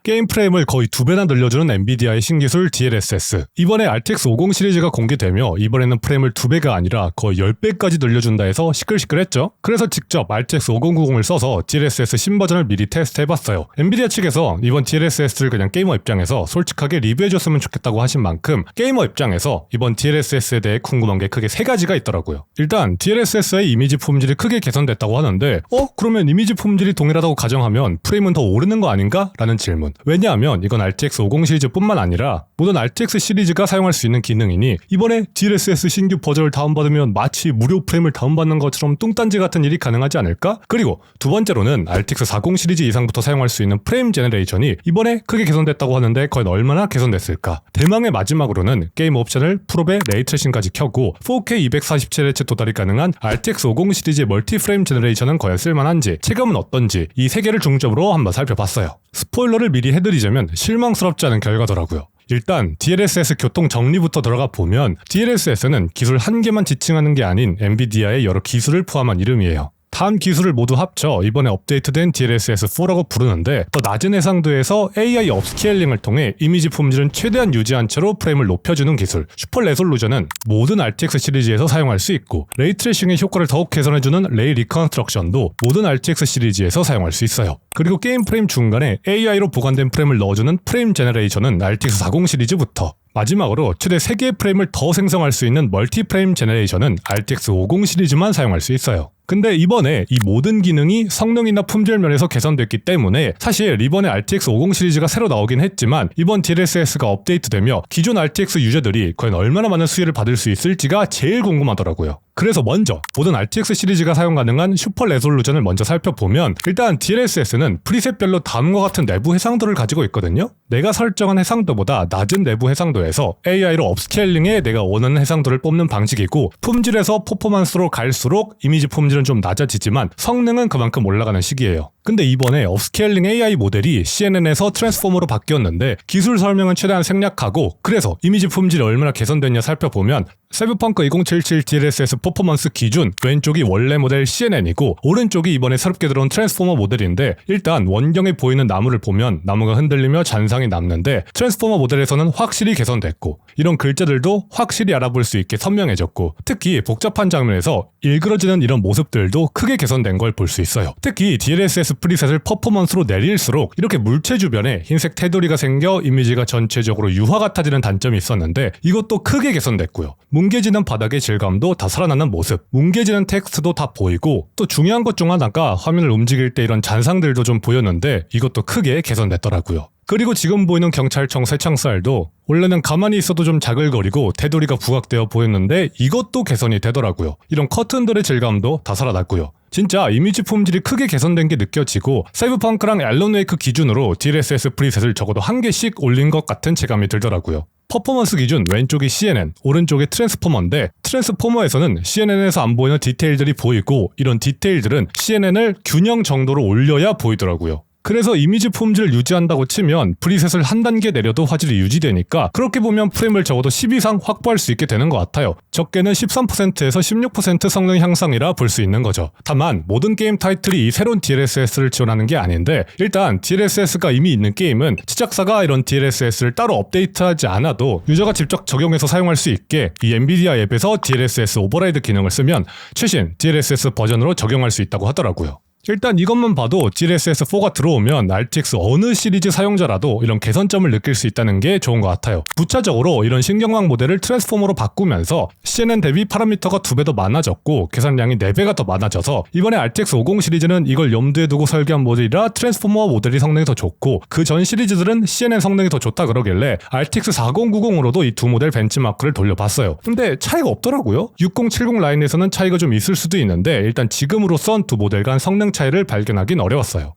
게임 프레임을 거의 2배나 늘려주는 엔비디아의 신기술 DLSS. 이번에 RTX 50 시리즈가 공개되며 이번에는 프레임을 2배가 아니라 거의 10배까지 늘려준다 해서 시끌시끌했죠. 그래서 직접 RTX 5090을 써서 DLSS 신버전을 미리 테스트해봤어요. 엔비디아 측에서 이번 DLSS를 그냥 게이머 입장에서 솔직하게 리뷰해줬으면 좋겠다고 하신 만큼 게이머 입장에서 이번 DLSS에 대해 궁금한 게 크게 3가지가 있더라고요. 일단 DLSS의 이미지 품질이 크게 개선됐다고 하는데 그러면 이미지 품질이 동일하다고 가정하면 프레임은 더 오르는 거 아닌가? 라는 질문. 왜냐하면 이건 RTX 50 시리즈뿐만 아니라 모든 RTX 시리즈가 사용할 수 있는 기능이니 이번에 DLSS 신규 버전을 다운받으면 마치 무료 프레임을 다운받는 것처럼 뚱딴지 같은 일이 가능하지 않을까? 그리고 두 번째로는 RTX 40 시리즈 이상부터 사용할 수 있는 프레임 제너레이션이 이번에 크게 개선됐다고 하는데 과연 얼마나 개선됐을까? 대망의 마지막으로는 게임 옵션을 풀업에 레이트레이싱까지 켜고 4K 247Hz 도달이 가능한 RTX 50 시리즈의 멀티 프레임 제너레이션은 과연 쓸만한지, 체감은 어떤지 이 3개를 중점으로 한번 살펴봤어요. 스포일러를 미리 해드리자면 실망스럽지 않은 결과더라고요. 일단 DLSS 교통 정리부터 들어가 보면 DLSS는 기술 한 개만 지칭하는 게 아닌 엔비디아의 여러 기술을 포함한 이름이에요. 다음 기술을 모두 합쳐 이번에 업데이트된 DLSS4라고 부르는데 더 낮은 해상도에서 AI 업스케일링을 통해 이미지 품질은 최대한 유지한 채로 프레임을 높여주는 기술, 슈퍼 레솔루션은 모든 RTX 시리즈에서 사용할 수 있고 레이트레이싱의 효과를 더욱 개선해주는 레이 리컨스트럭션도 모든 RTX 시리즈에서 사용할 수 있어요. 그리고 게임 프레임 중간에 AI로 보관된 프레임을 넣어주는 프레임 제너레이션은 RTX 40 시리즈부터, 마지막으로 최대 3개의 프레임을 더 생성할 수 있는 멀티 프레임 제너레이션은 RTX 50 시리즈만 사용할 수 있어요. 근데 이번에 이 모든 기능이 성능이나 품질 면에서 개선됐기 때문에 사실 이번에 RTX 50 시리즈가 새로 나오긴 했지만 이번 DLSS가 업데이트되며 기존 RTX 유저들이 과연 얼마나 많은 수혜를 받을 수 있을지가 제일 궁금하더라고요. 그래서 먼저 모든 RTX 시리즈가 사용 가능한 슈퍼 레솔루션을 먼저 살펴보면 일단 DLSS는 프리셋별로 다음과 같은 내부 해상도를 가지고 있거든요. 내가 설정한 해상도보다 낮은 내부 해상도에서 AI로 업스케일링해 내가 원하는 해상도를 뽑는 방식이고 품질에서 퍼포먼스로 갈수록 이미지 품질은 좀 낮아지지만 성능은 그만큼 올라가는 시기예요. 근데 이번에 업스케일링 AI 모델이 CNN에서 트랜스포머로 바뀌었는데 기술 설명은 최대한 생략하고 그래서 이미지 품질이 얼마나 개선됐냐 살펴보면 사이버펑크 2077 DLSS 퍼포먼스 기준 왼쪽이 원래 모델 CNN이고 오른쪽이 이번에 새롭게 들어온 트랜스포머 모델인데 일단 원경에 보이는 나무를 보면 나무가 흔들리며 잔상이 남는데 트랜스포머 모델에서는 확실히 개선됐고 이런 글자들도 확실히 알아볼 수 있게 선명해졌고 특히 복잡한 장면에서 일그러지는 이런 모습들도 크게 개선된 걸 볼 수 있어요. 특히 DLSS 프리셋을 퍼포먼스로 내릴수록 이렇게 물체 주변에 흰색 테두리가 생겨 이미지가 전체적으로 유화 같아지는 단점이 있었는데 이것도 크게 개선됐고요. 뭉개지는 바닥의 질감도 다 살아나는 모습, 뭉개지는 텍스트도 다 보이고 또 중요한 것 중 하나가 화면을 움직일 때 이런 잔상들도 좀 보였는데 이것도 크게 개선됐더라고요. 그리고 지금 보이는 경찰청 쇠창살도 원래는 가만히 있어도 좀 자글거리고 테두리가 부각되어 보였는데 이것도 개선이 되더라고요. 이런 커튼들의 질감도 다 살아났고요. 진짜 이미지 품질이 크게 개선된 게 느껴지고 사이버펑크랑 앨런 웨이크 기준으로 DLSS 프리셋을 적어도 한 개씩 올린 것 같은 체감이 들더라고요. 퍼포먼스 기준 왼쪽이 CNN, 오른쪽이 트랜스포머인데 트랜스포머에서는 CNN에서 안 보이는 디테일들이 보이고 이런 디테일들은 CNN을 균형 정도로 올려야 보이더라고요. 그래서 이미지 품질을 유지한다고 치면 프리셋을 한 단계 내려도 화질이 유지되니까 그렇게 보면 프레임을 적어도 10 이상 확보할 수 있게 되는 것 같아요. 적게는 13%에서 16% 성능 향상이라 볼 수 있는 거죠. 다만 모든 게임 타이틀이 이 새로운 DLSS를 지원하는 게 아닌데 일단 DLSS가 이미 있는 게임은 제작사가 이런 DLSS를 따로 업데이트하지 않아도 유저가 직접 적용해서 사용할 수 있게 이 엔비디아 앱에서 DLSS 오버라이드 기능을 쓰면 최신 DLSS 버전으로 적용할 수 있다고 하더라고요. 일단 이것만 봐도 DLSS4가 들어오면 RTX 어느 시리즈 사용자라도 이런 개선점을 느낄 수 있다는 게 좋은 것 같아요. 부차적으로 이런 신경망 모델을 트랜스포머로 바꾸면서 CNN 대비 파라미터가 2배 더 많아졌고 계산량이 4배가 더 많아져서 이번에 RTX 50 시리즈는 이걸 염두에 두고 설계한 모델이라 트랜스포머 모델이 성능이 더 좋고 그 전 시리즈들은 CNN 성능이 더 좋다 그러길래 RTX 4090으로도 이 두 모델 벤치마크를 돌려봤어요. 근데 차이가 없더라고요. 6070 라인에서는 차이가 좀 있을 수도 있는데 일단 지금으로선 두 모델 간 성능 차이를 발견하긴 어려웠어요.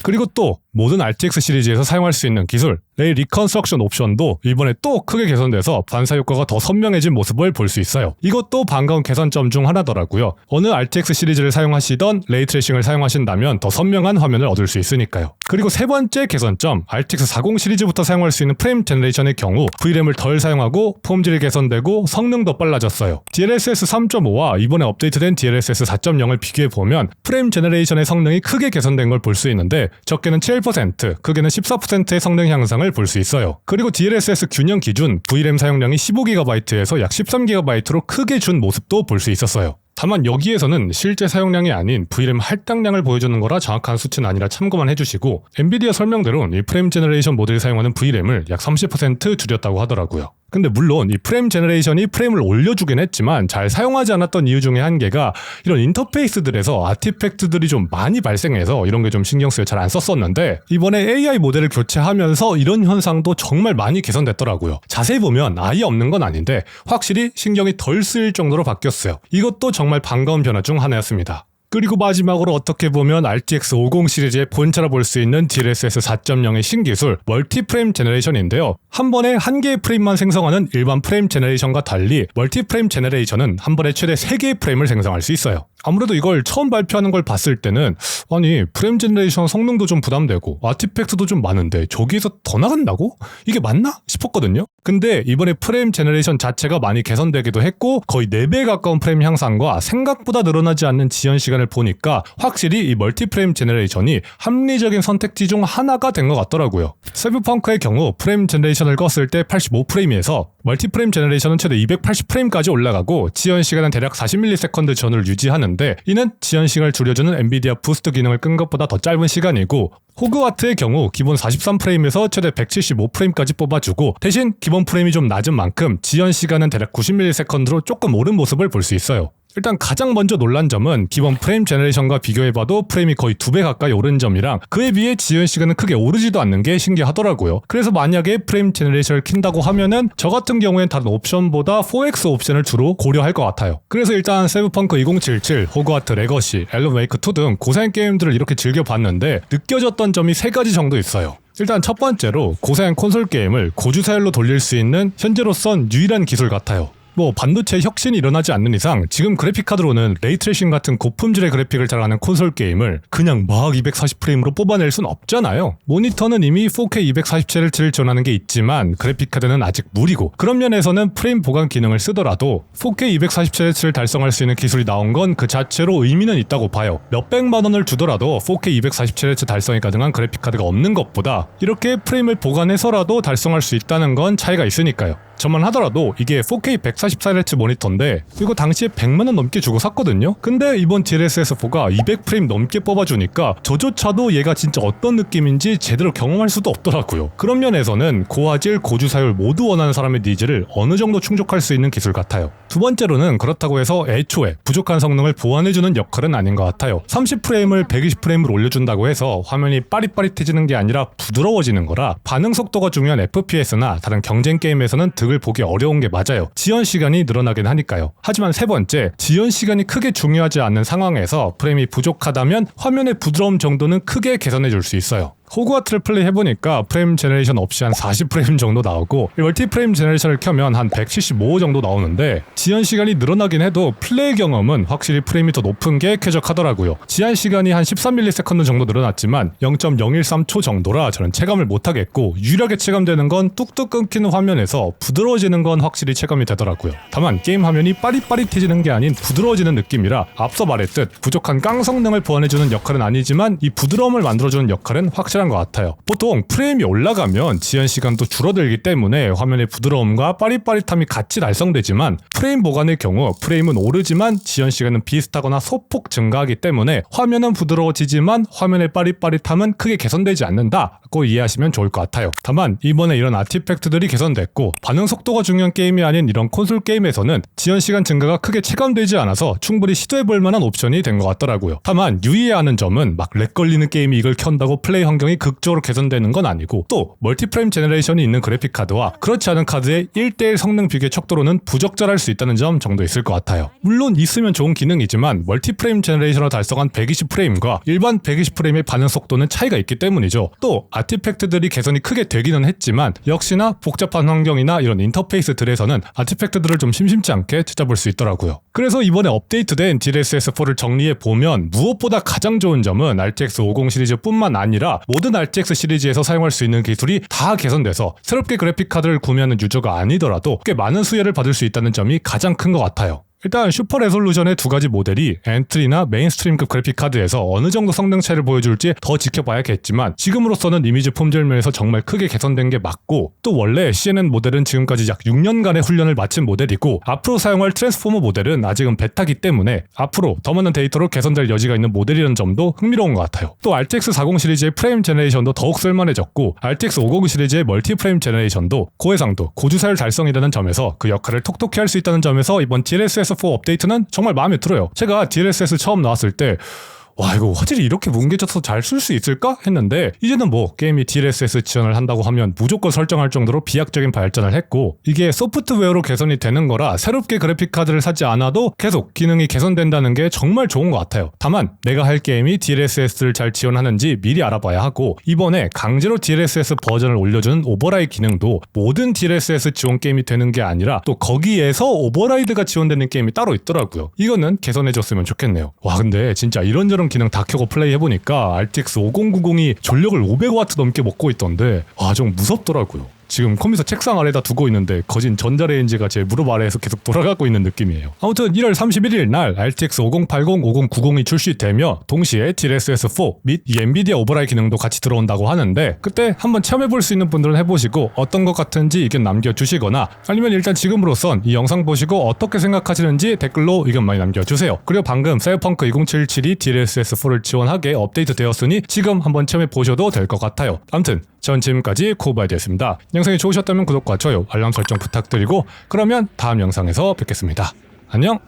그리고 또 모든 RTX 시리즈에서 사용할 수 있는 기술, 레이 리컨스트럭션 옵션도 이번에 또 크게 개선돼서 반사 효과가 더 선명해진 모습을 볼 수 있어요. 이것도 반가운 개선점 중 하나더라고요. 어느 RTX 시리즈를 사용하시던 레이 트레이싱을 사용하신다면 더 선명한 화면을 얻을 수 있으니까요. 그리고 세 번째 개선점, RTX 40 시리즈부터 사용할 수 있는 프레임 제너레이션의 경우 VRAM을 덜 사용하고 폼질이 개선되고 성능도 빨라졌어요. DLSS 3.5와 이번에 업데이트된 DLSS 4.0을 비교해보면 프레임 제너레이션의 성능이 크게 개선된 걸 볼 수 있는데 적게는 7%, 크게는 14%의 성능 향상을 볼 수 있어요. 그리고 DLSS 균형 기준 VRAM 사용량이 15GB에서 약 13GB로 크게 준 모습도 볼 수 있었어요. 다만 여기에서는 실제 사용량이 아닌 VRAM 할당량을 보여주는 거라 정확한 수치는 아니라 참고만 해주시고, 엔비디아 설명대로 이 프레임 제너레이션 모델이 사용하는 VRAM을 약 30% 줄였다고 하더라고요. 근데 물론 이 프레임 제너레이션이 프레임을 올려주긴 했지만 잘 사용하지 않았던 이유 중에 한 개가 이런 인터페이스들에서 아티팩트들이 좀 많이 발생해서 이런 게 좀 신경 쓰여 잘 안 썼었는데, 이번에 AI 모델을 교체하면서 이런 현상도 정말 많이 개선됐더라고요. 자세히 보면 아예 없는 건 아닌데 확실히 신경이 덜 쓰일 정도로 바뀌었어요. 이것도 정말 반가운 변화 중 하나였습니다. 그리고 마지막으로 어떻게 보면 RTX 50 시리즈의 본체라 볼 수 있는 DLSS 4.0의 신기술 멀티 프레임 제너레이션인데요. 한 번에 한 개의 프레임만 생성하는 일반 프레임 제너레이션과 달리 멀티 프레임 제너레이션은 한 번에 최대 3개의 프레임을 생성할 수 있어요. 아무래도 이걸 처음 발표하는 걸 봤을 때는 아니 프레임 제너레이션 성능도 좀 부담되고 아티팩트도 좀 많은데 저기에서 더 나간다고? 이게 맞나? 싶었거든요. 근데 이번에 프레임 제너레이션 자체가 많이 개선되기도 했고 거의 4배 가까운 프레임 향상과 생각보다 늘어나지 않는 지연 시간을 보니까 확실히 이 멀티 프레임 제너레이션이 합리적인 선택지 중 하나가 된 것 같더라고요. 세브펑크의 경우 프레임 제너레이션을 껐을 때 85프레임에서 멀티 프레임 제너레이션은 최대 280프레임까지 올라가고 지연 시간은 대략 40ms 전후를 유지하는데 이는 지연 시간을 줄여주는 엔비디아 부스트 기능을 끈 것보다 더 짧은 시간이고, 호그와트의 경우 기본 43프레임에서 최대 175프레임까지 뽑아주고 대신 기본 프레임이 좀 낮은 만큼 지연 시간은 대략 90ms로 조금 오른 모습을 볼 수 있어요. 일단 가장 먼저 놀란 점은 기본 프레임 제너레이션과 비교해봐도 프레임이 거의 2배 가까이 오른 점이랑 그에 비해 지연 시간은 크게 오르지도 않는 게 신기하더라고요. 그래서 만약에 프레임 제너레이션을 킨다고 하면은 저 같은 경우엔 다른 옵션보다 4X 옵션을 주로 고려할 것 같아요. 그래서 일단 세브펑크 2077, 호그와트 레거시, 앨런 웨이크 2 등 고사양 게임들을 이렇게 즐겨봤는데 느껴졌던 점이 3가지 정도 있어요. 일단 첫 번째로 고사양 콘솔 게임을 고주사율로 돌릴 수 있는 현재로선 유일한 기술 같아요. 반도체 혁신이 일어나지 않는 이상 지금 그래픽카드로는 레이트레이싱 같은 고품질의 그래픽을 자랑하는 콘솔 게임을 그냥 막 240프레임으로 뽑아낼 순 없잖아요. 모니터는 이미 4K 247Hz를 지원하는 게 있지만 그래픽카드는 아직 무리고, 그런 면에서는 프레임 보강 기능을 쓰더라도 4K 247Hz를 달성할 수 있는 기술이 나온 건 그 자체로 의미는 있다고 봐요. 몇백만 원을 주더라도 4K 247Hz 달성이 가능한 그래픽카드가 없는 것보다 이렇게 프레임을 보강해서라도 달성할 수 있다는 건 차이가 있으니까요. 저만 하더라도 이게 4K 144Hz 모니터인데 이거 당시에 100만원 넘게 주고 샀거든요. 근데 이번 DLSS4가 200프레임 넘게 뽑아주니까 저조차도 얘가 진짜 어떤 느낌인지 제대로 경험할 수도 없더라고요. 그런 면에서는 고화질, 고주사율 모두 원하는 사람의 니즈를 어느 정도 충족할 수 있는 기술 같아요. 두 번째로는 그렇다고 해서 애초에 부족한 성능을 보완해주는 역할은 아닌 것 같아요. 30프레임을 120프레임으로 올려준다고 해서 화면이 빠릿빠릿해지는 게 아니라 부드러워지는 거라 반응 속도가 중요한 FPS나 다른 경쟁 게임에서는 득을 보기 어려운 게 맞아요. 지연 시간이 늘어나긴 하니까요. 하지만 세 번째, 지연 시간이 크게 중요하지 않는 상황에서 프레임이 부족하다면 화면의 부드러움 정도는 크게 개선해 줄 수 있어요. 호그와트를 플레이해보니까 프레임 제너레이션 없이 한 40프레임 정도 나오고 멀티 프레임 제너레이션을 켜면 한 175 정도 나오는데 지연 시간이 늘어나긴 해도 플레이 경험은 확실히 프레임이 더 높은 게 쾌적하더라고요. 지연 시간이 한 13ms 정도 늘어났지만 0.013초 정도라 저는 체감을 못하겠고, 유일하게 체감되는 건 뚝뚝 끊기는 화면에서 부드러워지는 건 확실히 체감이 되더라고요. 다만 게임 화면이 빠릿빠릿해지는 게 아닌 부드러워지는 느낌이라 앞서 말했듯 부족한 깡 성능을 보완해주는 역할은 아니지만 이 부드러움을 만들어주는 역할은 확실한 것 같아요. 보통 프레임이 올라가면 지연 시간도 줄어들기 때문에 화면의 부드러움과 빠릿빠릿함이 같이 달성되지만 프레임 보관의 경우 프레임은 오르지만 지연 시간은 비슷하거나 소폭 증가하기 때문에 화면은 부드러워지지만 화면의 빠릿빠릿함은 크게 개선되지 않는다고 이해하시면 좋을 것 같아요. 다만 이번에 이런 아티팩트들이 개선됐고 반응 속도가 중요한 게임이 아닌 이런 콘솔 게임에서는 지연 시간 증가가 크게 체감되지 않아서 충분히 시도해볼 만한 옵션이 된 것 같더라고요. 다만 유의해야 하는 점은 막 렉 걸리는 게임이 이걸 켠다고 플레이 환경 환경이 극적으로 개선되는 건 아니고 또 멀티프레임 제너레이션이 있는 그래픽카드와 그렇지 않은 카드의 1:1 성능 비교 척도로는 부적절할 수 있다는 점 정도 있을 것 같아요. 물론 있으면 좋은 기능이지만 멀티프레임 제너레이션을 달성한 120프레임과 일반 120프레임의 반응 속도는 차이가 있기 때문이죠. 또 아티팩트들이 개선이 크게 되기는 했지만 역시나 복잡한 환경이나 이런 인터페이스들에서는 아티팩트들을 좀 심심치 않게 찾아볼 수 있더라고요. 그래서 이번에 업데이트된 DLSS4를 정리해보면 무엇보다 가장 좋은 점은 RTX 50 시리즈뿐만 아니라 모든 RTX 시리즈에서 사용할 수 있는 기술이 다 개선돼서 새롭게 그래픽카드를 구매하는 유저가 아니더라도 꽤 많은 수혜를 받을 수 있다는 점이 가장 큰 것 같아요. 일단 슈퍼 레솔루션의 두 가지 모델이 엔트리나 메인스트림급 그래픽카드에서 어느 정도 성능 차이를 보여줄지 더 지켜봐야겠지만 지금으로서는 이미지 품질 면에서 정말 크게 개선된 게 맞고 또 원래 CNN 모델은 지금까지 약 6년간의 훈련을 마친 모델이고 앞으로 사용할 트랜스포머 모델은 아직은 베타기 때문에 앞으로 더 많은 데이터로 개선될 여지가 있는 모델이라는 점도 흥미로운 것 같아요. 또 RTX 40 시리즈의 프레임 제너레이션도 더욱 쓸만해졌고 RTX 50 시리즈의 멀티프레임 제너레이션도 고해상도, 고주사율 달성이라는 점에서 그 역할을 톡톡히 할 수 있다는 점에서 이번 DLSS4 업데이트는 정말 마음에 들어요. 제가 DLSS 처음 나왔을 때 와 이거 화질이 이렇게 뭉개져서 잘 쓸 수 있을까? 했는데 이제는 뭐 게임이 DLSS 지원을 한다고 하면 무조건 설정할 정도로 비약적인 발전을 했고 이게 소프트웨어로 개선이 되는 거라 새롭게 그래픽카드를 사지 않아도 계속 기능이 개선된다는 게 정말 좋은 것 같아요. 다만 내가 할 게임이 DLSS를 잘 지원하는지 미리 알아봐야 하고 이번에 강제로 DLSS 버전을 올려주는 오버라이드 기능도 모든 DLSS 지원 게임이 되는 게 아니라 또 거기에서 오버라이드가 지원되는 게임이 따로 있더라고요. 이거는 개선해줬으면 좋겠네요. 와 근데 진짜 이런저런 기능 다 켜고 플레이해보니까 RTX 5090이 전력을 500W 넘게 먹고 있던데 와 좀 무섭더라고요. 지금 컴퓨터 책상 아래다 두고 있는데 거진 전자레인지가 제 무릎 아래에서 계속 돌아가고 있는 느낌이에요. 아무튼 1월 31일 날 RTX 5080, 5090이 출시되며 동시에 DLSS4 및 이 엔비디아 오버라이드 기능도 같이 들어온다고 하는데 그때 한번 체험해볼 수 있는 분들은 해보시고 어떤 것 같은지 의견 남겨주시거나 아니면 일단 지금으로선 이 영상 보시고 어떻게 생각하시는지 댓글로 의견 많이 남겨주세요. 그리고 방금 사이버펑크 2077이 DLSS4를 지원하게 업데이트 되었으니 지금 한번 체험해보셔도 될 것 같아요. 아무튼 전 지금까지 코바이드였습니다. 영상이 좋으셨다면 구독과 좋아요, 알람 설정 부탁드리고 그러면 다음 영상에서 뵙겠습니다. 안녕!